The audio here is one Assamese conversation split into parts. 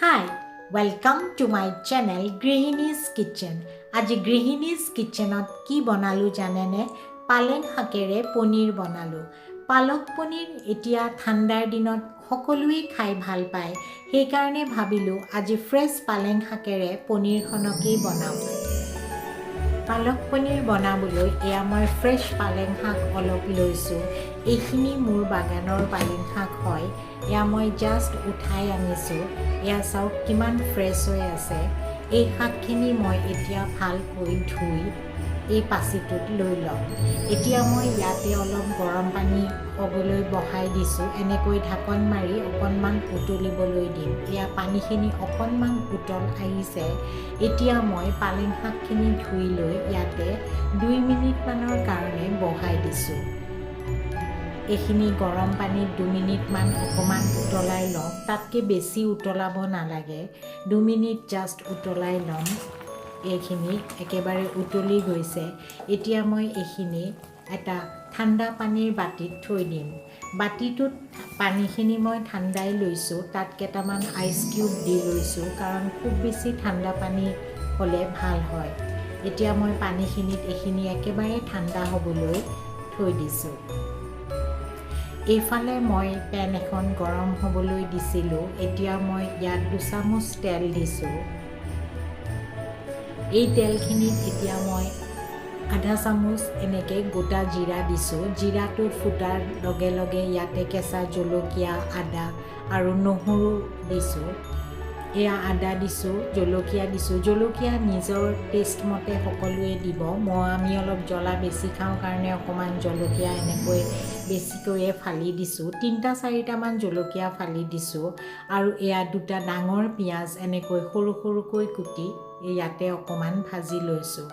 Hi, welcome to my channel Grihini's Kitchen. আজি Grihini's Kitchenত কি বনালো জানেনে? পালেং শাকেৰে পনীৰ বনালো। পালক পনীৰ এতিয়া ঠাণ্ডাৰ দিনত সকলোৱে খাই ভাল পায়। সেই কাৰণে ভাবিলো আজি ফ্ৰেছ পালেং শাকেৰে পনীৰখনকেই বনাম। পালক পনীৰ বনাবলৈ এয়া মই ফ্ৰেছ পালেং শাক অলপ লৈছো। এইখিনি মোৰ বাগানৰ পালেং শাক হয়। এয়া মই জাষ্ট উঠাই আনিছো। এয়া চাওক কিমান ফ্ৰেছ হৈ আছে। এই শাকখিনি মই এতিয়া ভালকৈ ধুই এই পাচিটোত লৈ লম। এতিয়া মই ইয়াতে অলপ গৰম পানী হ'বলৈ বহাই দিছো। এনেকৈ ঢাকন মাৰি অকণমান উতলিবলৈ দিম। এয়া পানীখিনি অকণমান উতল আহিছে। এতিয়া মই পালেং শাকখিনি ধুই লৈ ইয়াতে 2 মিনিটমানৰ কাৰণে বহাই দিছো। এইখিনি গৰম পানীত 2 মিনিটমান অকণমান উতলাই লওঁ। তাতকৈ বেছি উতলাব নালাগে। 2 মিনিট জাষ্ট উতলাই ল'ম। এইখিনি একেবাৰে উতলি গৈছে। এতিয়া মই এইখিনি এটা ঠাণ্ডা পানীৰ বাটিত থৈ দিম। বাটিটোত পানীখিনি মই ঠাণ্ডাই লৈছোঁ। তাত কেইটামান আইচ কিউব দি লৈছোঁ, কাৰণ খুব বেছি ঠাণ্ডা পানী হ'লে ভাল হয়। এতিয়া মই পানীখিনিত এইখিনি একেবাৰে ঠাণ্ডা হ'বলৈ থৈ দিছোঁ। এইফালে মই পেন এখন গৰম হ'বলৈ দিছিলোঁ। এতিয়া মই ইয়াত 2 চামুচ তেল দিছোঁ। এই তেলখিনিত এতিয়া মই আধা চামুচ এনেকৈ গোটা জিৰা দিছোঁ। জিৰাটো ফুটাৰ লগে লগে ইয়াতে কেঁচা জলকীয়া, আদা আৰু নহৰু দিছোঁ। এয়া আদা দিছোঁ, জলকীয়া দিছোঁ। জলকীয়া নিজৰ টেষ্ট মতে সকলোৱে দিব। আমি অলপ জ্বলা বেছি খাওঁ কাৰণে অকণমান জলকীয়া এনেকৈ বেছিকৈয়ে ফালি দিছোঁ। 3-4টামান জলকীয়া ফালি দিছোঁ। আৰু এয়া 2টা ডাঙৰ পিঁয়াজ এনেকৈ সৰু সৰুকৈ কুটি ইয়াতে অকণমান ভাজি লৈছোঁ।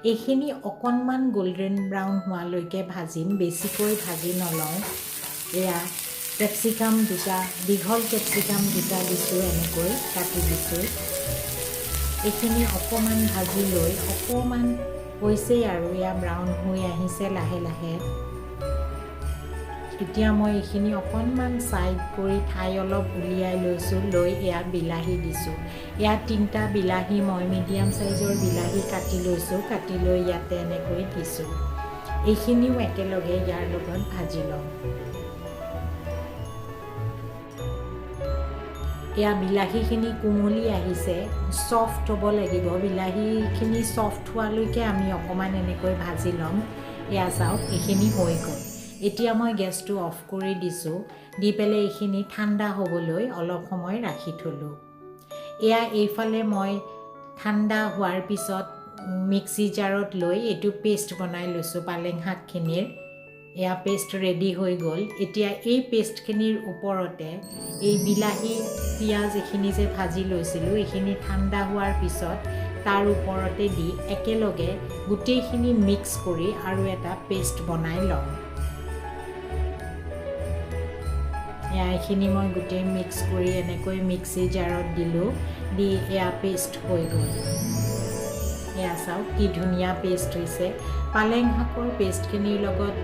এইখিনি অকণমান গোল্ডেন ব্ৰাউন হোৱালৈকে ভাজিম, বেছিকৈ ভাজি নলওঁ। এয়া কেপচিকাম 2টা, দীঘল কেপচিকাম 2টা দিছোঁ, এনেকৈ কাটি দিছোঁ। এইখিনি অকণমান ভাজি লৈ অকণমান হৈছেই আৰু এয়া ব্ৰাউন হৈ আহিছে লাহে লাহে। এতিয়া মই এইখিনি অকণমান ছাইড কৰি ঠাই অলপ উলিয়াই লৈছোঁ। লৈ এয়া বিলাহী দিছোঁ। এয়া 3টা বিলাহী মই মিডিয়াম চাইজৰ বিলাহী কাটি লৈছোঁ। কাটি লৈ ইয়াতে এনেকৈ দিছোঁ। এইখিনিও একেলগে ইয়াৰ লগত ভাজি ল'ম। এয়া বিলাহীখিনি কোমলি আহিছে, ছফ্ট হ'ব লাগিব। বিলাহীখিনি ছফ্ট হোৱালৈকে আমি অকণমান এনেকৈ ভাজি ল'ম। এয়া চাওক এইখিনি হৈ গ'ল। এতিয়া মই গেছটো অফ কৰি দিছোঁ। দি পেলাই এইখিনি ঠাণ্ডা হ'বলৈ অলপ সময় ৰাখি থ'লোঁ। এয়া এইফালে মই ঠাণ্ডা হোৱাৰ পিছত মিক্সি জাৰত লৈ এইটো পেষ্ট বনাই লৈছোঁ পালেং শাকখিনিৰ। এয়া পেষ্ট ৰেডি হৈ গ'ল। এতিয়া এই পেষ্টখিনিৰ ওপৰতে এই বিলাহী, পিঁয়াজ এইখিনি যে ভাজি লৈছিলোঁ, এইখিনি ঠাণ্ডা হোৱাৰ পিছত তাৰ ওপৰতে দি একেলগে গোটেইখিনি মিক্স কৰি আৰু এটা পেষ্ট বনাই ল'ম। এইখিনি মই গোটেই মিক্স কৰি এনেকৈ মিক্সি জাৰত দিলোঁ। দি এয়া পেষ্ট হৈ গ'ল। এয়া চাওক কি ধুনীয়া পেষ্ট হৈছে। পালেং শাকৰ পেষ্টখিনিৰ লগত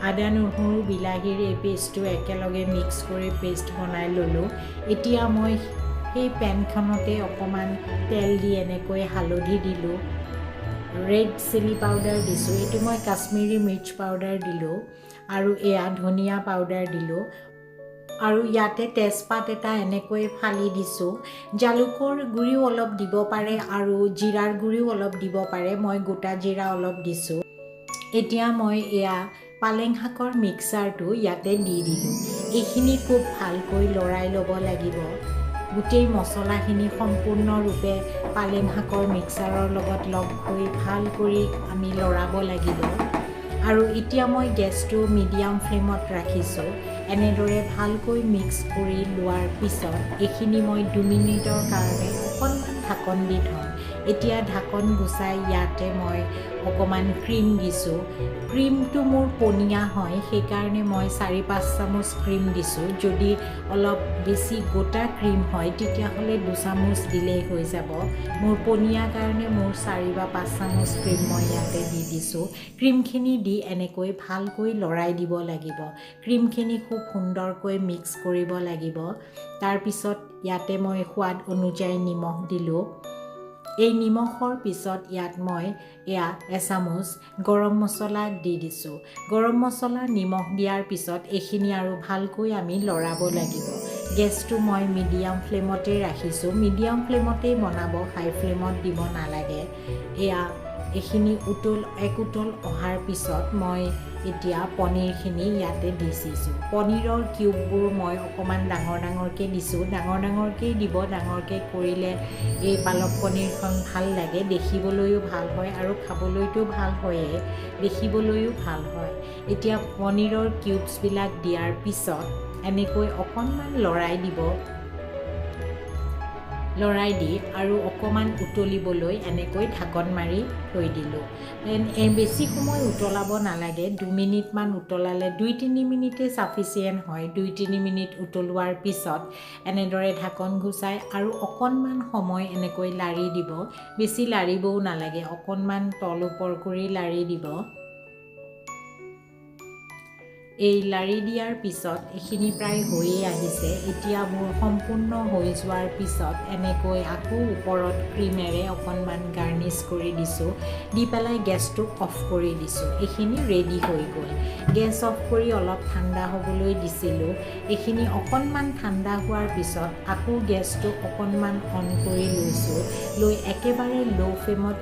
আদা, নহৰু, বিলাহীৰ এই পেষ্টটো একেলগে মিক্স কৰি পেষ্ট বনাই ল'লোঁ। এতিয়া মই সেই পেনখনতে অকণমান তেল দি এনেকৈ হালধি দিলোঁ, ৰেড চিলি পাউডাৰ দিছোঁ। এইটো মই কাশ্মীৰী মিৰ্চ পাউডাৰ দিলোঁ। আৰু এয়া ধনিয়া পাউডাৰ দিলোঁ। আৰু ইয়াতে তেজপাত এটা এনেকৈ ফালি দিছোঁ। জালুকৰ গুড়িও অলপ দিব পাৰে আৰু জিৰাৰ গুড়িও অলপ দিব পাৰে। মই গোটা জিৰা অলপ দিছোঁ। এতিয়া মই এয়া পালেং শাকৰ মিক্সাৰটো ইয়াতে দি দিলোঁ। এইখিনি খুব ভালকৈ লৰাই ল'ব লাগিব। গোটেই মছলাখিনি সম্পূৰ্ণৰূপে পালেং শাকৰ মিক্সাৰৰ লগত লগ হৈ ভাল কৰি আমি লৰাব লাগিব। আৰু এতিয়া মই গেছটো মিডিয়াম ফ্লেমত ৰাখিছোঁ। এনেদৰে ভালকৈ মিক্স কৰি লোৱাৰ পিছত এইখিনি মই 2 মিনিটৰ কাৰণে অকণমান ঢাকন দি থওঁ এতিয়া ঢাকন গুচাই ইয়াতে মই অকণমান ক্ৰীম দিছোঁ ক্ৰীমটো মোৰ পনীয়া হয় সেইকাৰণে মই 4-5 চামুচ ক্ৰীম দিছোঁ যদি অলপ বেছি গোটা ক্ৰীম হয় তেতিয়াহ'লে 2 চামুচ দিলেই হৈ যাব মোৰ পনীয়া কাৰণে মোৰ 4 বা 5 চামুচ ক্ৰীম মই ইয়াতে দি দিছোঁ ক্ৰীমখিনি দি এনেকৈ ভালকৈ লৰাই দিব লাগিব ক্ৰীমখিনি খুব সুন্দৰকৈ মিক্স কৰিব লাগিব তাৰপিছত ইয়াতে মই সোৱাদ অনুযায়ী নিমখ দিলোঁ এই নিমখৰ পিছত ইয়াত মই এচামুচ গৰম মছলা দি দিছোঁ গৰম মছলা নিমখ দিয়াৰ পিছত এইখিনি আৰু ভালকৈ আমি লৰাব লাগিব গেছটো মই মিডিয়াম ফ্লেমতে ৰাখিছোঁ মিডিয়াম ফ্লেমতেই বনাব হাই ফ্লেমত দিব নালাগে এইখিনি এক উতল অহাৰ পিছত মই এতিয়া পনীৰখিনি ইয়াতে দিছোঁ পনীৰৰ কিউববোৰ মই অকণমান ডাঙৰকৈ দিছোঁ ডাঙৰকৈ দিব ডাঙৰকৈ কৰিলে এই পালক পনীৰখন ভাল লাগে দেখিবলৈও ভাল হয় আৰু খাবলৈতো ভাল হয়ে দেখিবলৈও ভাল হয় এতিয়া পনীৰৰ কিউবছবিলাক দিয়াৰ পিছত এনেকৈ অকণমান লৰাই দি আৰু অকণমান উতলিবলৈ এনেকৈ ঢাকন মাৰি থৈ দিলোঁ বেছি সময় উতলাব নালাগে 2 মিনিটমান উতলালে 2-3 মিনিটে চাফিচিয়েণ্ট হয় 2-3 মিনিট উতলোৱাৰ পিছত এনেদৰে ঢাকন গুচাই আৰু অকণমান সময় এনেকৈ লাৰি দিব বেছি লাৰিবও নালাগে অকণমান তল ওপৰ কৰি লাৰি দিব এই লাৰি দিয়াৰ পিছত এইখিনি প্ৰায় হৈয়ে আহিছে এতিয়া মোৰ সম্পূৰ্ণ হৈ যোৱাৰ পিছত এনেকৈ আকৌ ওপৰত ক্ৰীমেৰে অকণমান গাৰ্নিছ কৰি দিছোঁ দি পেলাই গেছটো অফ কৰি দিছোঁ এইখিনি ৰেডি হৈ গ'ল গেছ অফ কৰি অলপ ঠাণ্ডা হ'বলৈ দিছিলোঁ এইখিনি অকণমান ঠাণ্ডা হোৱাৰ পিছত আকৌ গেছটো অকণমান অন কৰি লৈছোঁ লৈ একেবাৰে ল' ফ্লেমত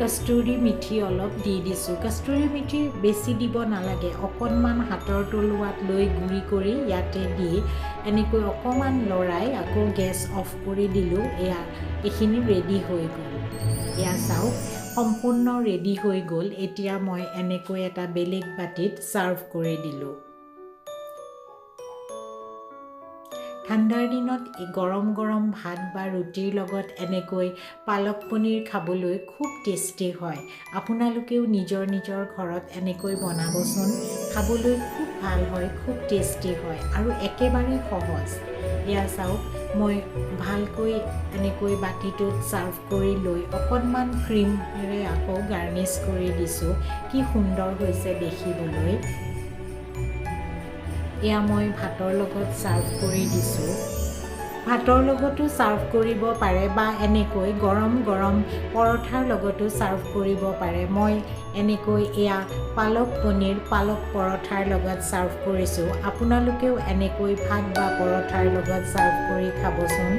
কষ্টুৰি মিঠি অলপ দি দিছোঁ কষ্টুৰি মিঠি বেছি দিব নালাগে অকণমান হাতৰ তলুৱাত লৈ গুড়ি কৰি ইয়াতে দি এনেকৈ অকণমান লৰাই আকৌ গেছ অফ কৰি দিলোঁ এইখিনি ৰেডি হৈ গ'ল চাওক সম্পূৰ্ণ ৰেডি হৈ গ'ল এতিয়া মই এনেকৈ এটা বেলেগ বাটিত ছাৰ্ভ কৰি দিলোঁ ঠাণ্ডাৰ দিনত গৰম গৰম ভাত বা ৰুটিৰ লগত এনেকৈ পালক পনীৰ খাবলৈ খুব টেষ্টি হয় আপোনালোকেও নিজৰ ঘৰত এনেকৈ বনাবচোন খাবলৈ খুব ভাল হয় খুব টেষ্টি হয় আৰু একেবাৰে সহজ চাওক মই ভালকৈ এনেকৈ বাটিটোত ছাৰ্ভ কৰি লৈ অকণমান ক্ৰীমেৰে আকৌ গাৰ্নিছ কৰি দিছোঁ কি সুন্দৰ হৈছে দেখিবলৈ মই ভাতৰ লগত ছাৰ্ভ কৰি দিছোঁ ভাতৰ লগতো ছাৰ্ভ কৰিব পাৰে বা এনেকৈ গৰম পৰঠাৰ লগতো ছাৰ্ভ কৰিব পাৰে মই এনেকৈ পালক পৰঠাৰ লগত ছাৰ্ভ কৰিছোঁ আপোনালোকেও এনেকৈ ভাত বা পৰঠাৰ লগত ছাৰ্ভ কৰি খাবচোন